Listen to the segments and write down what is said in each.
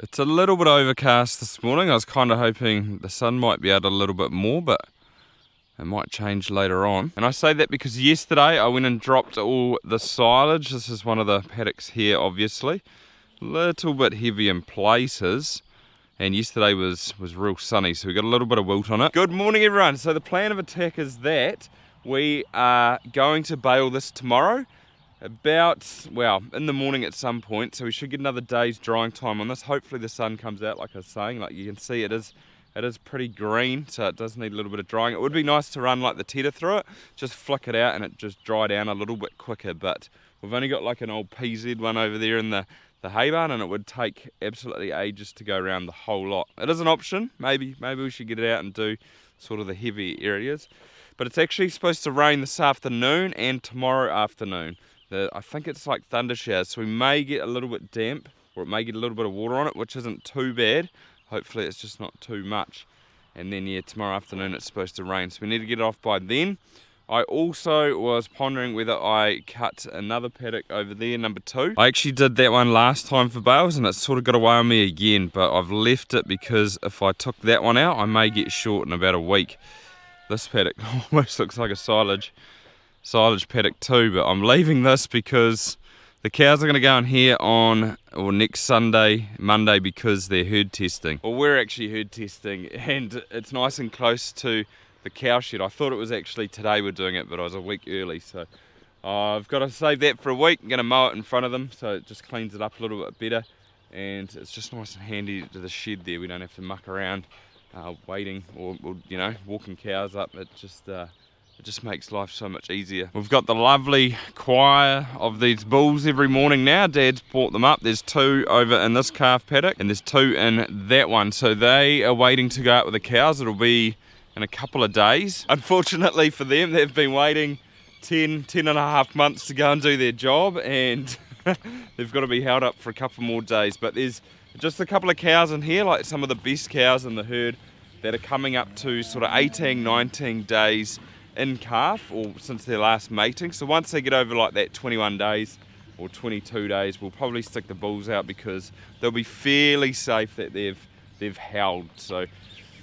It's a little bit overcast this morning. I was kind of hoping the sun might be out a little bit more, but it might change later on. And I say that because yesterday I went and dropped all the silage. This is one of the paddocks here, obviously. A little bit heavy in places. And yesterday was real sunny, so we got a little bit of wilt on it. Good morning, everyone. So the plan of attack is that we are going to bale this tomorrow. In the morning at some point, so we should get another day's drying time on this. Hopefully the sun comes out, like I was saying. Like you can see, it is pretty green, so it does need a little bit of drying. It would be nice to run like the tedder through it, just flick it out and it just dry down a little bit quicker, but we've only got like an old PZ one over there in the hay barn, and it would take absolutely ages to go around the whole lot. It is an option. Maybe we should get it out and do sort of the heavy areas, but it's actually supposed to rain this afternoon and tomorrow afternoon. I think it's like thundershowers, so we may get a little bit damp, or it may get a little bit of water on it, which isn't too bad. Hopefully it's just not too much. And then yeah, tomorrow afternoon it's supposed to rain, so we need to get it off by then. I also was pondering whether I cut another paddock over there, number 2. I actually did that one last time for bales and it sort of got away on me again, but I've left it because if I took that one out I may get short in about a week. This paddock almost looks like a silage paddock too, but I'm leaving this because the cows are going to go in here on next Sunday, Monday, because they're herd testing. Well, we're actually herd testing and it's nice and close to the cow shed. I thought it was actually today we're doing it, but I was a week early, so I've got to save that for a week. I'm going to mow it in front of them so it just cleans it up a little bit better, and it's just nice and handy to the shed there. We don't have to muck around waiting or you know, walking cows up. It just makes life so much easier. We've got the lovely choir of these bulls every morning now. Dad's brought them up. There's 2 over in this calf paddock and there's 2 in that one. So they are waiting to go out with the cows. It'll be in a couple of days. Unfortunately for them, they've been waiting 10 and a half months to go and do their job, and they've got to be held up for a couple more days. But there's just a couple of cows in here, like some of the best cows in the herd, that are coming up to sort of 18, 19 days in calf, or since their last mating. So once they get over like that 21 days or 22 days, we'll probably stick the bulls out because they'll be fairly safe that they've held. So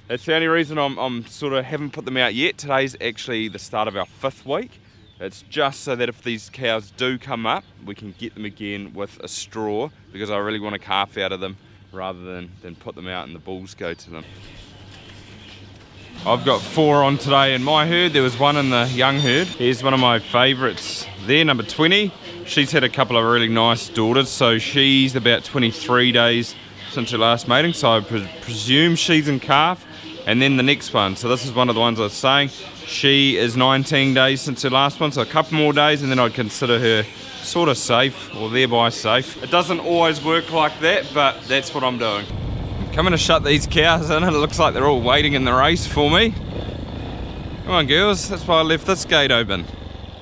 that's the only reason I'm sort of haven't put them out yet. Today's actually the start of our 5th week. It's just so that if these cows do come up, we can get them again with a straw, because I really want a calf out of them rather than put them out and the bulls go to them. I've got 4 on today in my herd. There was 1 in the young herd. Here's one of my favourites there, number 20. She's had a couple of really nice daughters, so she's about 23 days since her last mating, so I presume she's in calf. And then the next one, so this is one of the ones I was saying, she is 19 days since her last one, so a couple more days and then I'd consider her sort of safe, or thereby safe. It doesn't always work like that, but that's what I'm doing. Coming to shut these cows in, and it looks like they're all waiting in the race for me. Come on girls, that's why I left this gate open.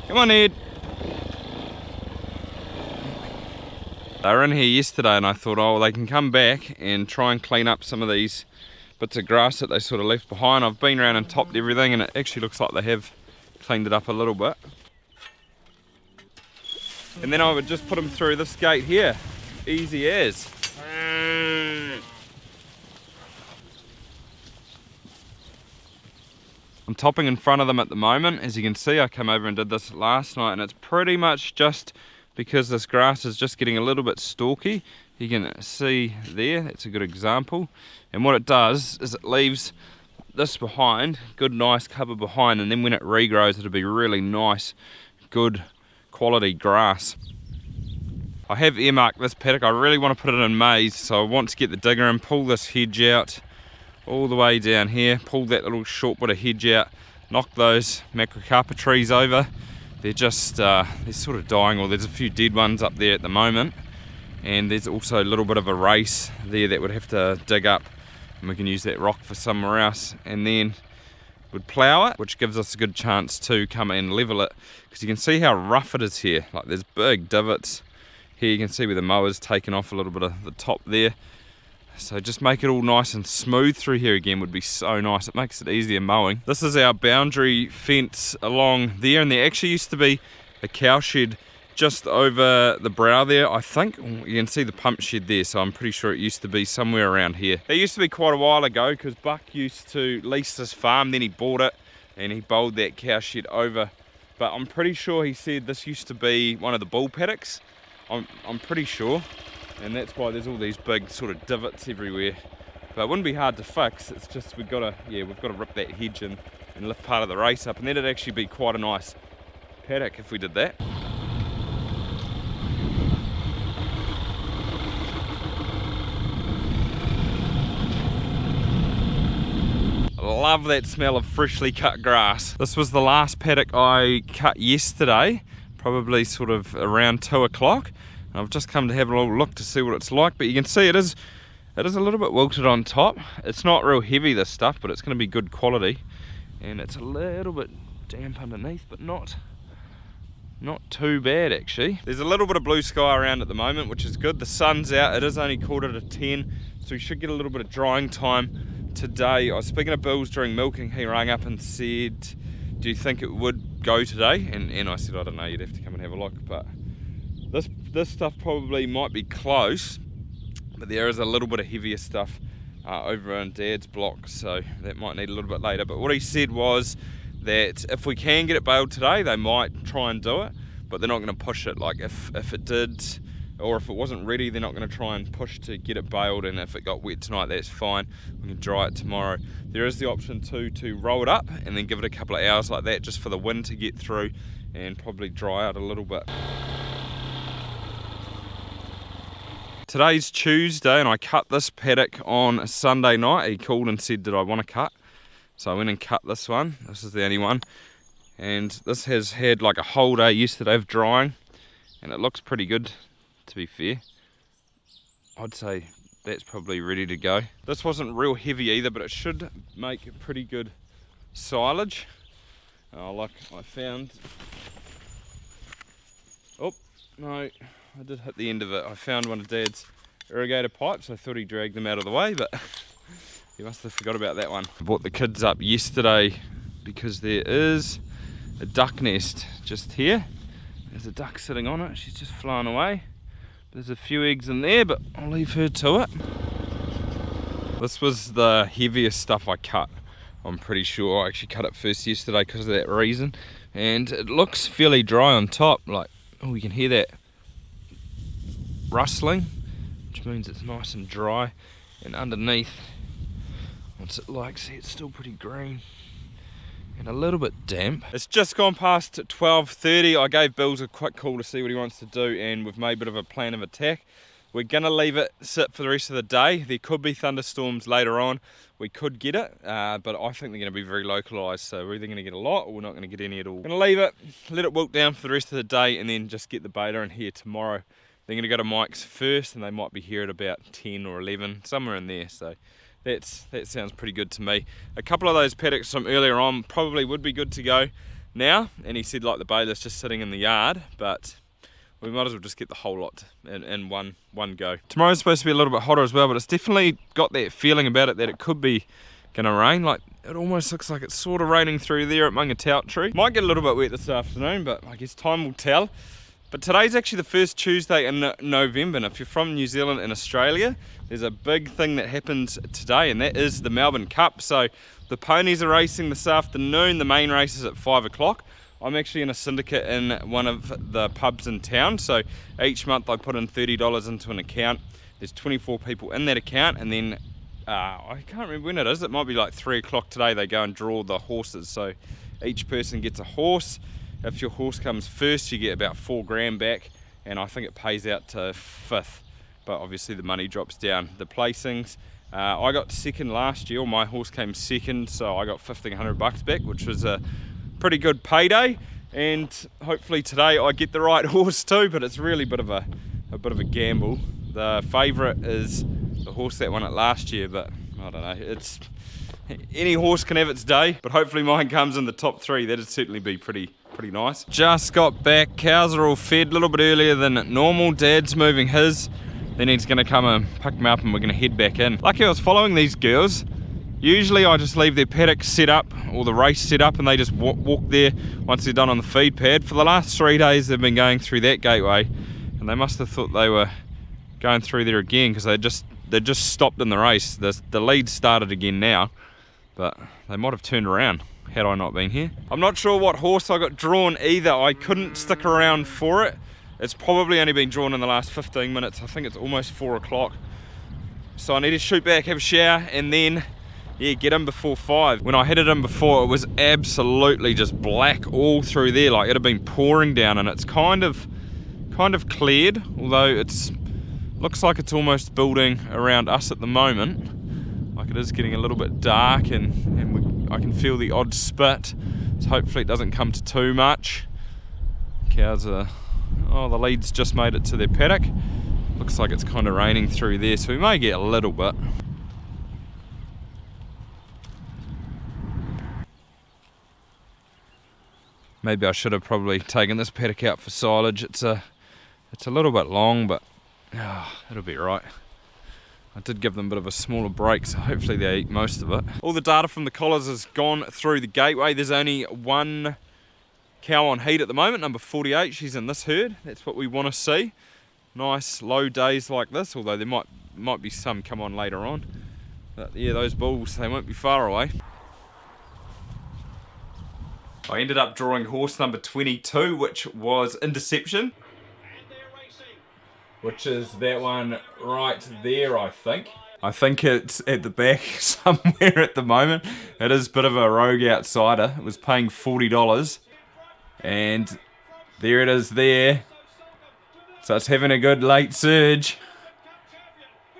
Come on Ed. They were in here yesterday and I thought, oh, they can come back and try and clean up some of these bits of grass that they sort of left behind. I've been around and topped everything and it actually looks like they have cleaned it up a little bit. And then I would just put them through this gate here, easy as. I'm topping in front of them at the moment. As you can see, I came over and did this last night, and it's pretty much just because this grass is just getting a little bit stalky. You can see there, that's a good example. And what it does is it leaves this behind, good nice cover behind, and then when it regrows it'll be really nice, good quality grass. I have earmarked this paddock. I really want to put it in maize, so I want to get the digger and pull this hedge out all the way down here, pull that little short bit of hedge out, knock those macrocarpa trees over. They're just they're sort of dying, or there's a few dead ones up there at the moment, and there's also a little bit of a race there that would have to dig up, and we can use that rock for somewhere else, and then would plough it, which gives us a good chance to come and level it, because you can see how rough it is here. Like there's big divots here. You can see where the mower's taken off a little bit of the top there. So just make it all nice and smooth through here again would be so nice. It makes it easier mowing. This is our boundary fence along there, and there actually used to be a cow shed just over the brow there, I think. You can see the pump shed there, so I'm pretty sure it used to be somewhere around here. It used to be quite a while ago, because Buck used to lease this farm, then he bought it, and he bowled that cow shed over. But I'm pretty sure he said this used to be one of the bull paddocks. I'm pretty sure, and that's why there's all these big sort of divots everywhere. But it wouldn't be hard to fix, it's just we've got to rip that hedge and lift part of the race up, and then it'd actually be quite a nice paddock if we did that. I love that smell of freshly cut grass. This was the last paddock I cut yesterday, probably sort of around 2 o'clock. I've just come to have a little look to see what it's like, but you can see it is a little bit wilted on top. It's not real heavy, this stuff, but it's going to be good quality, and it's a little bit damp underneath, but not too bad actually. There's a little bit of blue sky around at the moment, which is good. The sun's out, it is only 9:45, so we should get a little bit of drying time today. I was speaking to Bills during milking. He rang up and said, do you think it would go today? And I said, I don't know, you'd have to come and have a look, but this stuff probably might be close, but there is a little bit of heavier stuff over in Dad's block, so that might need a little bit later. But what he said was that if we can get it baled today, they might try and do it, but they're not going to push it. Like if it did, or if it wasn't ready, they're not going to try and push to get it baled, and if it got wet tonight, that's fine, we can dry it tomorrow. There is the option too to roll it up and then give it a couple of hours like that, just for the wind to get through and probably dry out a little bit. Today's Tuesday, and I cut this paddock on Sunday night. He called and said, did I want to cut? So I went and cut this one. This is the only one. And this has had like a whole day yesterday of drying, and it looks pretty good, to be fair. I'd say that's probably ready to go. This wasn't real heavy either, but it should make a pretty good silage. Like I found... Oh, no. I did hit the end of it. I found one of Dad's irrigator pipes. I thought he dragged them out of the way, but he must have forgot about that one. I brought the kids up yesterday because there is a duck nest just here. There's a duck sitting on it. She's just flown away. There's a few eggs in there, but I'll leave her to it. This was the heaviest stuff I cut. I'm pretty sure I actually cut it first yesterday because of that reason. And it looks fairly dry on top. Like, oh, you can hear that rustling, which means it's nice and dry, and underneath, what's it like? See, it's still pretty green and a little bit damp. It's just gone past 12:30. I gave Bills a quick call to see what he wants to do, and we've made a bit of a plan of attack. We're gonna leave it sit for the rest of the day. There could be thunderstorms later on. We could get it, but I think they're gonna be very localized, so we're either gonna get a lot or we're not gonna get any at all. Gonna leave it, let it wilt down for the rest of the day, and then just get the beta in here tomorrow. They're going to go to Mike's first, and they might be here at about 10 or 11, somewhere in there. So that sounds pretty good to me. A couple of those paddocks from earlier on probably would be good to go now. And he said like the baler's just sitting in the yard, but we might as well just get the whole lot in one go. Tomorrow's supposed to be a little bit hotter as well, but it's definitely got that feeling about it that it could be going to rain. Like, it almost looks like it's sort of raining through there at Mungatout Tree. Might get a little bit wet this afternoon, but I guess time will tell. But today's actually the first Tuesday in November, and if you're from New Zealand and Australia, there's a big thing that happens today, and that is the Melbourne Cup. So the ponies are racing this afternoon. The main race is at 5 o'clock. I'm actually in a syndicate in one of the pubs in town, so each month I put in $30 into an account. There's 24 people in that account, and then I can't remember when it is. It might be like 3 o'clock today. They go and draw the horses, so each person gets a horse. If your horse comes first, you get about $4,000 back, and I think it pays out to 5th, but obviously the money drops down. The placings, I got second last year. My horse came second, so I got $1,500 back, which was a pretty good payday. And hopefully today I get the right horse too, but it's really a bit of a gamble. The favourite is the horse that won it last year, but I don't know. Any horse can have its day, but hopefully mine comes in the top 3. That'd certainly be pretty nice. Just got back. Cows are all fed a little bit earlier than normal. Dad's moving his. Then he's going to come and pick them up, and we're going to head back in. Lucky I was following these girls. Usually I just leave their paddock set up, or the race set up, and they just walk there once they're done on the feed pad. For the last 3 days they've been going through that gateway, and they must have thought they were going through there again, because they just stopped in the race. The lead started again now, but they might have turned around had I not been here. I'm not sure what horse I got drawn either. I couldn't stick around for it. It's probably only been drawn in the last 15 minutes. I think it's almost 4 o'clock. So I need to shoot back, have a shower, and then, yeah, get in before 5. When I headed in before, it was absolutely just black all through there. Like, it had been pouring down, and it's kind of cleared, although it's looks like it's almost building around us at the moment. Like, it is getting a little bit dark, and I can feel the odd spit. So hopefully it doesn't come to too much. Cows are, oh, the lead's just made it to their paddock. Looks like it's kind of raining through there, so we may get a little bit. Maybe I should have probably taken this paddock out for silage. It's a little bit long, but it'll be right. I did give them a bit of a smaller break, so hopefully they eat most of it. All the data from the collars has gone through the gateway. There's only one cow on heat at the moment, number 48. She's in this herd. That's what we want to see. Nice low days like this, although there might be some come on later on. But yeah, those bulls, they won't be far away. I ended up drawing horse number 22, which was Interception. Which is that one right there, I think. I think it's at the back somewhere at the moment. It is a bit of a rogue outsider. It was paying $40. And there it is there. So it's having a good late surge.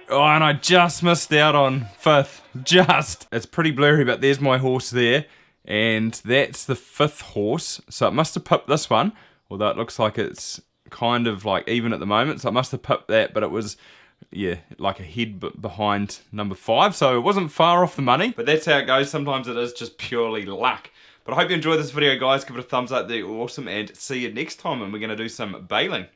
Oh, and I just missed out on 5th. Just. It's pretty blurry, but there's my horse there. And that's the 5th horse. So it must have pipped this one. Although it looks like it's kind of like even at the moment. So it must have pipped that. But it was, yeah, like a head behind number 5. So it wasn't far off the money. But that's how it goes. Sometimes it is just purely luck. But I hope you enjoyed this video, guys. Give it a thumbs up. They're awesome. And see you next time. And we're going to do some baling.